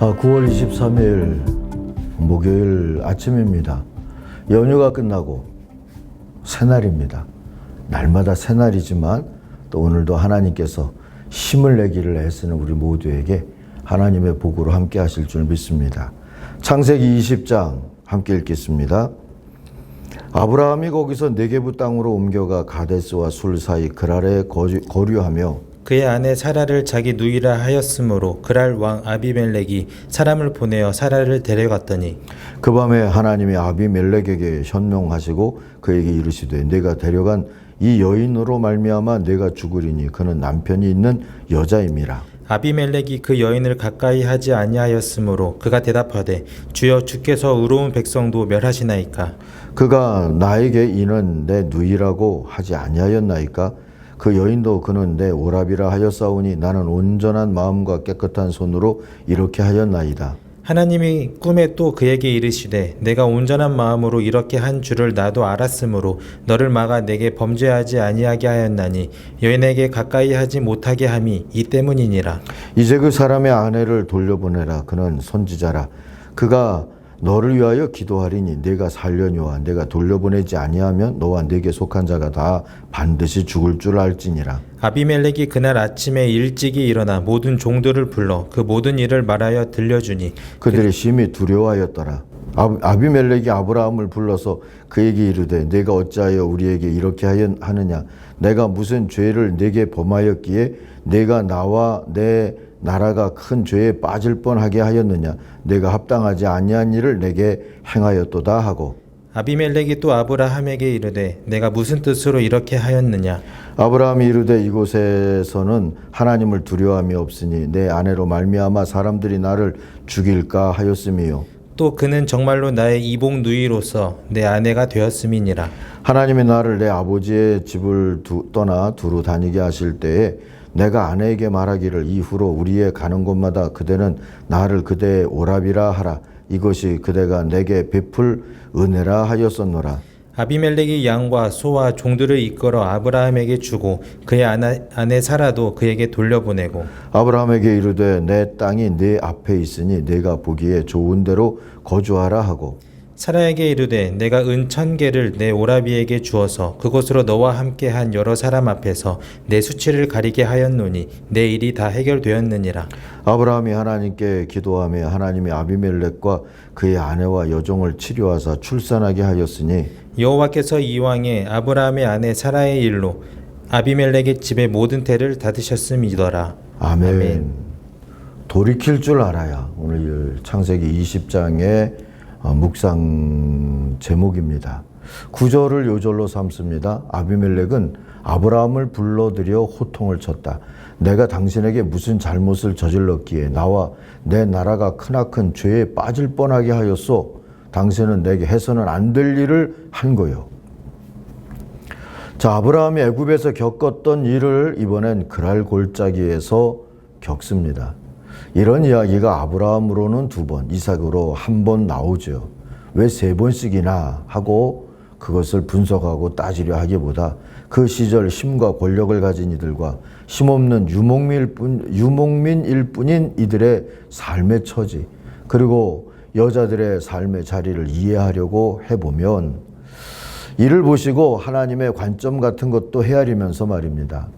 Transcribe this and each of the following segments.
9월 23일 목요일 아침입니다. 연휴가 끝나고 새날입니다. 날마다 새날이지만 또 오늘도 하나님께서 힘을 내기를 애쓰는 우리 모두에게 하나님의 복으로 함께 하실 줄 믿습니다. 창세기 20장 함께 읽겠습니다. 아브라함이 거기서 네게부 땅으로 옮겨가 가데스와 술 사이 그랄에 거류하며 그의 아내 사라를 자기 누이라 하였으므로 그랄 왕 아비멜렉이 사람을 보내어 사라를 데려갔더니 그 밤에 하나님이 아비멜렉에게 현명하시고 그에게 이르시되 내가 데려간 이 여인으로 말미암아 내가 죽으리니 그는 남편이 있는 여자임이라. 아비멜렉이 그 여인을 가까이 하지 아니하였으므로 그가 대답하되 주여 주께서 의로운 백성도 멸하시나이까. 그가 나에게 이는 내 누이라고 하지 아니하였나이까. 그 여인도 그는 내 오라비라 하였사오니 나는 온전한 마음과 깨끗한 손으로 이렇게 하였나이다. 하나님이 꿈에 또 그에게 이르시되 내가 온전한 마음으로 이렇게 한 줄을 나도 알았으므로 너를 막아 내게 범죄하지 아니하게 하였나니 여인에게 가까이 하지 못하게 함이 이 때문이니라. 이제 그 사람의 아내를 돌려보내라. 그는 선지자라. 그가 너를 위하여 기도하리니 내가 살려니와 내가 돌려보내지 아니하면 너와 내게 속한 자가 다 반드시 죽을 줄 알지니라. 아비멜렉이 그날 아침에 일찍이 일어나 모든 종들을 불러 그 모든 일을 말하여 들려주니 그들이 심히 두려워하였더라. 아비멜렉이 아브라함을 불러서 그에게 이르되 내가 어찌하여 우리에게 이렇게 하느냐. 내가 무슨 죄를 내게 범하였기에 내가 나와 내 나라가 큰 죄에 빠질 뻔하게 하였느냐. 내가 합당하지 아니한 일을 내게 행하였도다 하고 아비멜렉이 또 아브라함에게 이르되 내가 무슨 뜻으로 이렇게 하였느냐. 아브라함이 이르되 이곳에서는 하나님을 두려워함이 없으니 내 아내로 말미암아 사람들이 나를 죽일까 하였음이요. 또 그는 정말로 나의 이복 누이로서 내 아내가 되었음이니라. 하나님이 나를 내 아버지의 집을 떠나 두루 다니게 하실 때에 내가 아내에게 말하기를 이후로 우리의 가는 곳마다 그대는 나를 그대의 오라비라 하라. 이것이 그대가 내게 베풀 은혜라 하였었노라. 아비멜렉이 양과 소와 종들을 이끌어 아브라함에게 주고 그의 아내 사라도 그에게 돌려보내고 아브라함에게 이르되 내 땅이 네 앞에 있으니 내가 보기에 좋은 데로 거주하라 하고 사라에게 이르되 내가 은 1,000개를 내 오라비에게 주어서 그곳으로 너와 함께한 여러 사람 앞에서 내 수치를 가리게 하였노니 내 일이 다 해결되었느니라. 아브라함이 하나님께 기도하며 하나님이 아비멜렉과 그의 아내와 여종을 치료하사 출산하게 하였으니 여호와께서 이왕에 아브라함의 아내 사라의 일로 아비멜렉의 집의 모든 태를 닫으셨음이더라. 아멘. 돌이킬 줄 알아야 오늘 창세기 20장의 묵상 제목입니다. 9절을 요절로 삼습니다. 아비멜렉은 아브라함을 불러들여 호통을 쳤다. 내가 당신에게 무슨 잘못을 저질렀기에 나와 내 나라가 크나큰 죄에 빠질 뻔하게 하였소. 당신은 내게 해서는 안 될 일을 한 거요. 자, 아브라함이 애굽에서 겪었던 일을 이번엔 그랄 골짜기에서 겪습니다. 이런 이야기가 아브라함으로는 2번, 이삭으로 1번 나오죠. 왜 3번씩이나 하고 그것을 분석하고 따지려 하기보다 그 시절 힘과 권력을 가진 이들과 힘없는 유목민일 뿐인 이들의 삶의 처지, 그리고 여자들의 삶의 자리를 이해하려고 해보면 이를 보시고 하나님의 관점 같은 것도 헤아리면서 말입니다.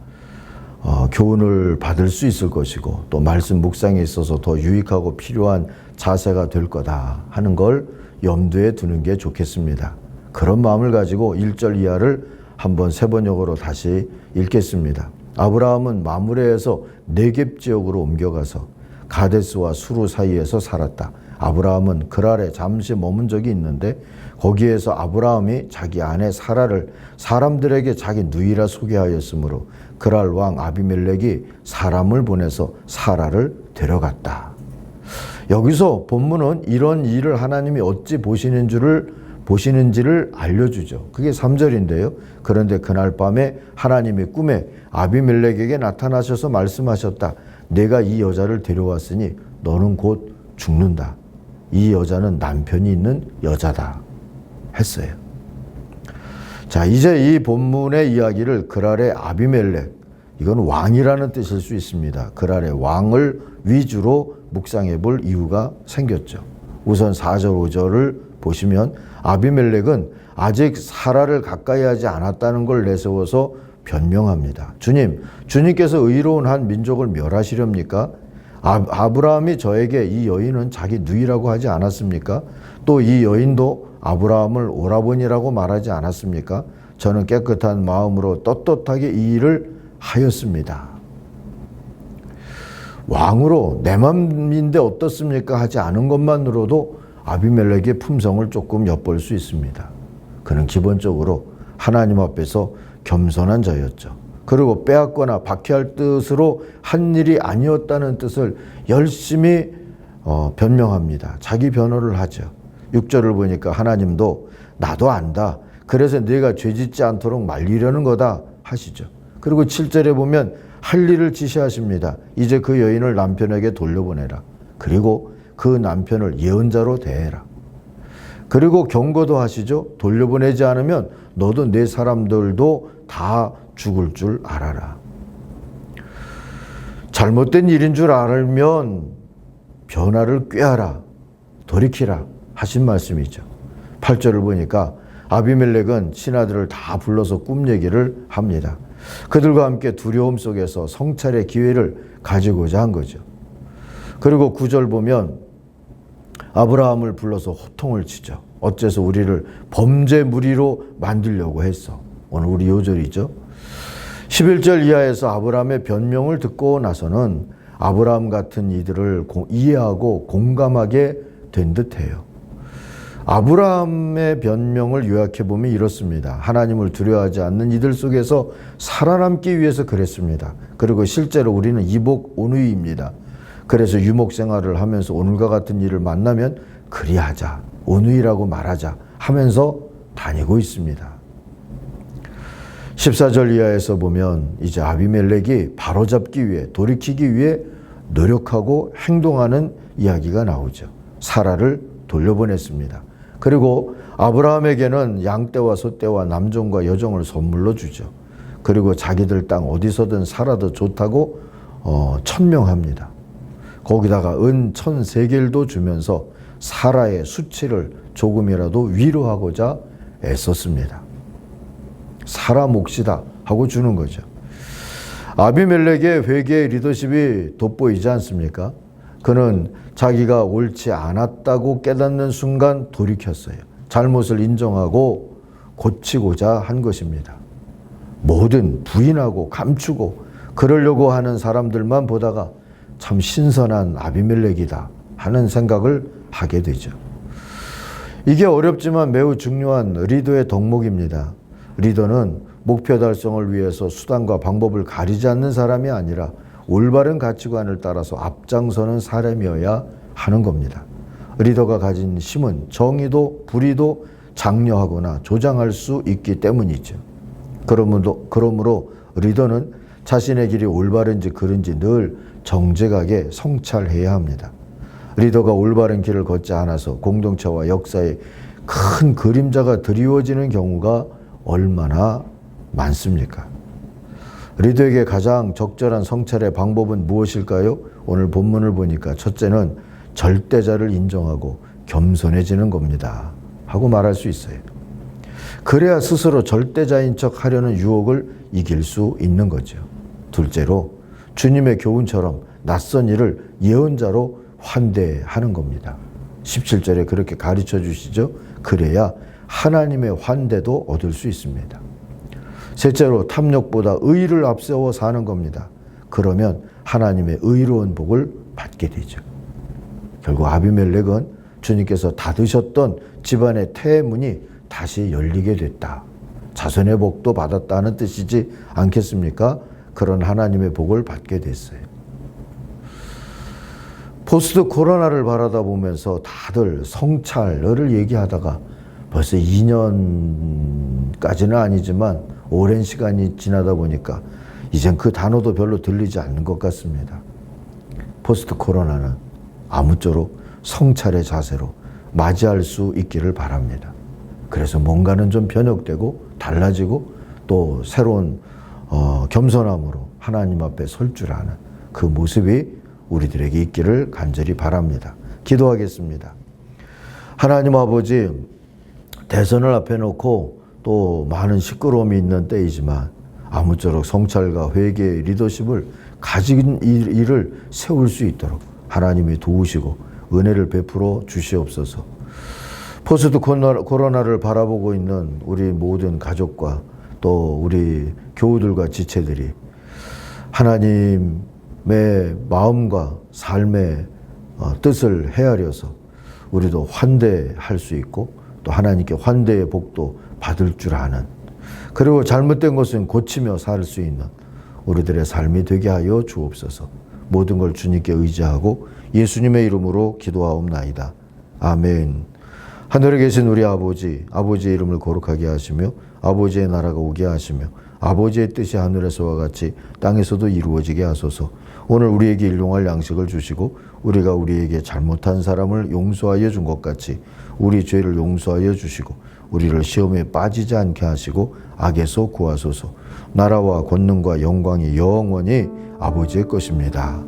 교훈을 받을 수 있을 것이고 또 말씀 묵상에 있어서 더 유익하고 필요한 자세가 될 거다 하는 걸 염두에 두는 게 좋겠습니다. 그런 마음을 가지고 1절 이하를 한번 세 번역으로 다시 읽겠습니다. 아브라함은 마므레에서 네겝 지역으로 옮겨가서 가데스와 수루 사이에서 살았다. 아브라함은 그랄에 잠시 머문 적이 있는데 거기에서 아브라함이 자기 아내 사라를 사람들에게 자기 누이라 소개하였으므로 그랄 왕 아비멜렉이 사람을 보내서 사라를 데려갔다. 여기서 본문은 이런 일을 하나님이 어찌 보시는지를 알려주죠. 그게 3절인데요. 그런데 그날 밤에 하나님이 꿈에 아비멜렉에게 나타나셔서 말씀하셨다. 내가 이 여자를 데려왔으니 너는 곧 죽는다. 이 여자는 남편이 있는 여자다 했어요. 자, 이제 이 본문의 이야기를 그랄의 아비멜렉, 이건 왕이라는 뜻일 수 있습니다. 그랄의 왕을 위주로 묵상해 볼 이유가 생겼죠. 우선 4절, 5절을 보시면 아비멜렉은 아직 사라를 가까이 하지 않았다는 걸 내세워서 변명합니다. 주님께서 의로운 한 민족을 멸하시렵니까? 아브라함이 저에게 이 여인은 자기 누이라고 하지 않았습니까? 또 이 여인도 아브라함을 오라버니라고 말하지 않았습니까? 저는 깨끗한 마음으로 떳떳하게 이 일을 하였습니다. 왕으로 내 맘인데 어떻습니까? 하지 않은 것만으로도 아비멜렉의 품성을 조금 엿볼 수 있습니다. 그는 기본적으로 하나님 앞에서 겸손한 자였죠. 그리고 빼앗거나 박해할 뜻으로 한 일이 아니었다는 뜻을 열심히 변명합니다. 자기 변호를 하죠. 6절을 보니까 하나님도 나도 안다. 그래서 네가 죄짓지 않도록 말리려는 거다 하시죠. 그리고 7절에 보면 할 일을 지시하십니다. 이제 그 여인을 남편에게 돌려보내라. 그리고 그 남편을 예언자로 대해라. 그리고 경고도 하시죠. 돌려보내지 않으면 너도 내 사람들도 다 죽을 줄 알아라. 잘못된 일인 줄 알면 변화를 꾀하라. 돌이키라 하신 말씀이죠. 8절을 보니까 아비멜렉은 신하들을 다 불러서 꿈 얘기를 합니다. 그들과 함께 두려움 속에서 성찰의 기회를 가지고자 한 거죠. 그리고 9절 보면 아브라함을 불러서 호통을 치죠. 어째서 우리를 범죄 무리로 만들려고 했어. 오늘 우리 요절이죠. 11절 이하에서 아브라함의 변명을 듣고 나서는 아브라함 같은 이들을 이해하고 공감하게 된 듯해요. 아브라함의 변명을 요약해보면 이렇습니다. 하나님을 두려워하지 않는 이들 속에서 살아남기 위해서 그랬습니다. 그리고 실제로 우리는 이복 온유입니다. 그래서 유목 생활을 하면서 오늘과 같은 일을 만나면 그리하자, 온유이라고 말하자 하면서 다니고 있습니다. 14절 이하에서 보면 이제 아비멜렉이 바로잡기 위해, 돌이키기 위해 노력하고 행동하는 이야기가 나오죠. 사라를 돌려보냈습니다. 그리고 아브라함에게는 양떼와 소떼와 남종과 여종을 선물로 주죠. 그리고 자기들 땅 어디서든 살아도 좋다고 천명합니다. 거기다가 은 1,000세겔도 주면서 사라의 수치를 조금이라도 위로하고자 애썼습니다. 사라 몫이다 하고 주는 거죠. 아비멜렉의 회개의 리더십이 돋보이지 않습니까? 그는 자기가 옳지 않았다고 깨닫는 순간 돌이켰어요. 잘못을 인정하고 고치고자 한 것입니다. 뭐든 부인하고 감추고 그러려고 하는 사람들만 보다가 참 신선한 아비멜렉이다 하는 생각을 하게 되죠. 이게 어렵지만 매우 중요한 리더의 덕목입니다. 리더는 목표 달성을 위해서 수단과 방법을 가리지 않는 사람이 아니라 올바른 가치관을 따라서 앞장서는 사람이어야 하는 겁니다. 리더가 가진 힘은 정의도 불의도 장려하거나 조장할 수 있기 때문이죠. 그러므로 리더는 자신의 길이 올바른지 그른지 늘 정직하게 성찰해야 합니다. 리더가 올바른 길을 걷지 않아서 공동체와 역사에 큰 그림자가 드리워지는 경우가 얼마나 많습니까? 리더에게 가장 적절한 성찰의 방법은 무엇일까요? 오늘 본문을 보니까 첫째는 절대자를 인정하고 겸손해지는 겁니다 하고 말할 수 있어요. 그래야 스스로 절대자인 척 하려는 유혹을 이길 수 있는 거죠. 둘째로 주님의 교훈처럼 낯선 일을 예언자로 환대하는 겁니다. 17절에 그렇게 가르쳐 주시죠. 그래야 하나님의 환대도 얻을 수 있습니다. 셋째로 탐욕보다 의를 앞세워 사는 겁니다. 그러면 하나님의 의로운 복을 받게 되죠. 결국 아비멜렉은 주님께서 닫으셨던 집안의 태문이 다시 열리게 됐다. 자손의 복도 받았다는 뜻이지 않겠습니까? 그런 하나님의 복을 받게 됐어요. 포스트 코로나를 바라다 보면서 다들 성찰을 얘기하다가 벌써 2년까지는 아니지만 오랜 시간이 지나다 보니까 이젠 그 단어도 별로 들리지 않는 것 같습니다. 포스트 코로나는 아무쪼록 성찰의 자세로 맞이할 수 있기를 바랍니다. 그래서 뭔가는 좀 변혁되고 달라지고 또 새로운 겸손함으로 하나님 앞에 설 줄 아는 그 모습이 우리들에게 있기를 간절히 바랍니다. 기도하겠습니다. 하나님 아버지, 대선을 앞에 놓고 또 많은 시끄러움이 있는 때이지만 아무쪼록 성찰과 회개의 리더십을 가진 일을 세울 수 있도록 하나님이 도우시고 은혜를 베풀어 주시옵소서. 포스트 코로나를 바라보고 있는 우리 모든 가족과 또 우리 교우들과 지체들이 하나님의 마음과 삶의 뜻을 헤아려서 우리도 환대할 수 있고 또 하나님께 환대의 복도 받을 줄 아는, 그리고 잘못된 것은 고치며 살 수 있는 우리들의 삶이 되게 하여 주옵소서. 모든 걸 주님께 의지하고 예수님의 이름으로 기도하옵나이다. 아멘. 하늘에 계신 우리 아버지, 아버지의 이름을 거룩하게 하시며 아버지의 나라가 오게 하시며 아버지의 뜻이 하늘에서와 같이 땅에서도 이루어지게 하소서. 오늘 우리에게 일용할 양식을 주시고 우리가 우리에게 잘못한 사람을 용서하여 준 것 같이 우리 죄를 용서하여 주시고 우리를 시험에 빠지지 않게 하시고 악에서 구하소서. 나라와 권능과 영광이 영원히 아버지의 것입니다.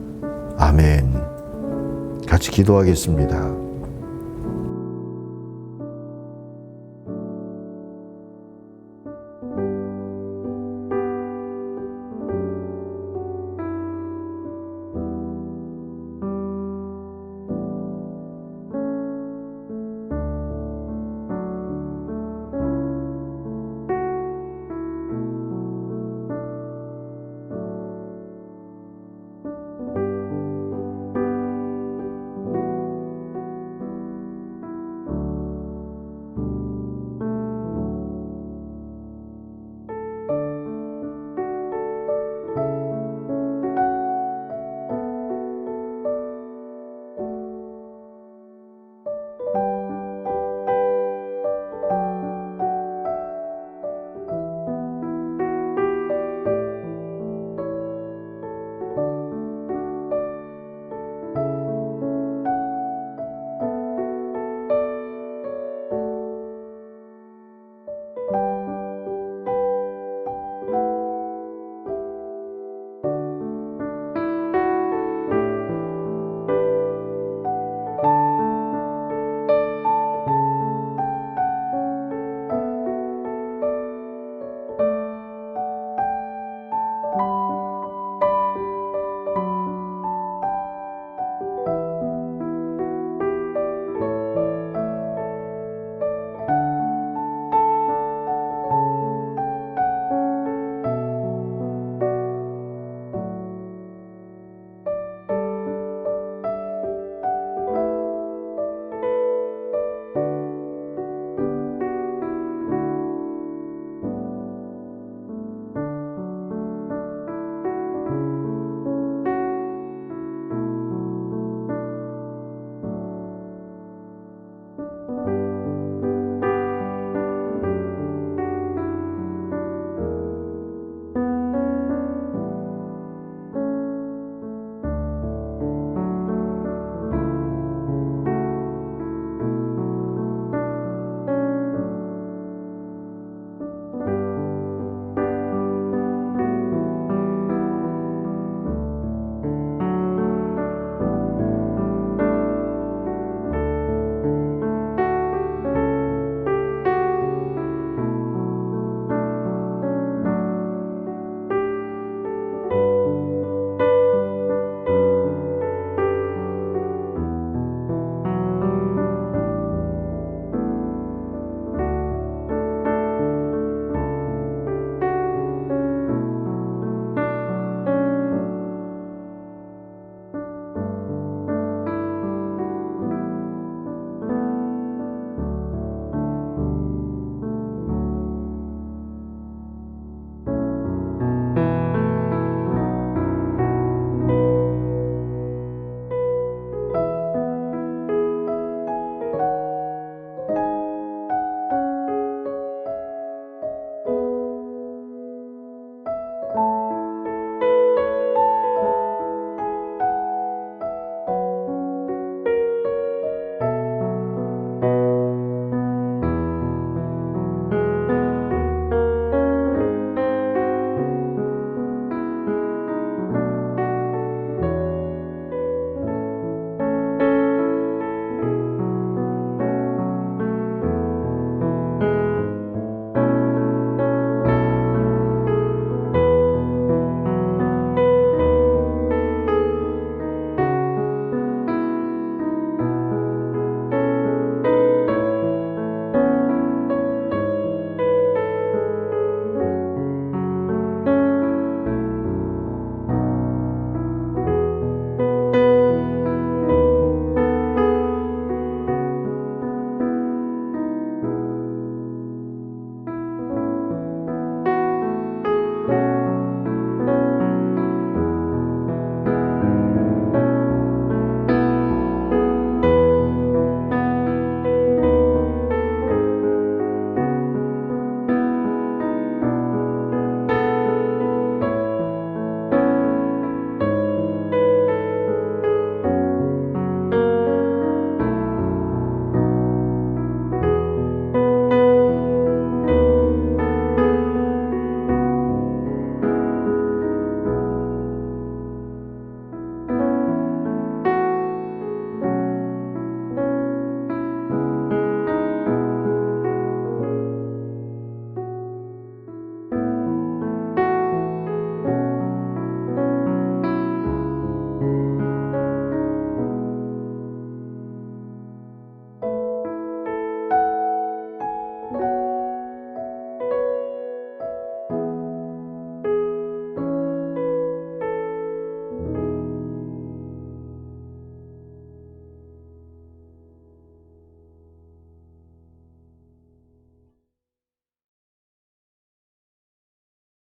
아멘. 같이 기도하겠습니다.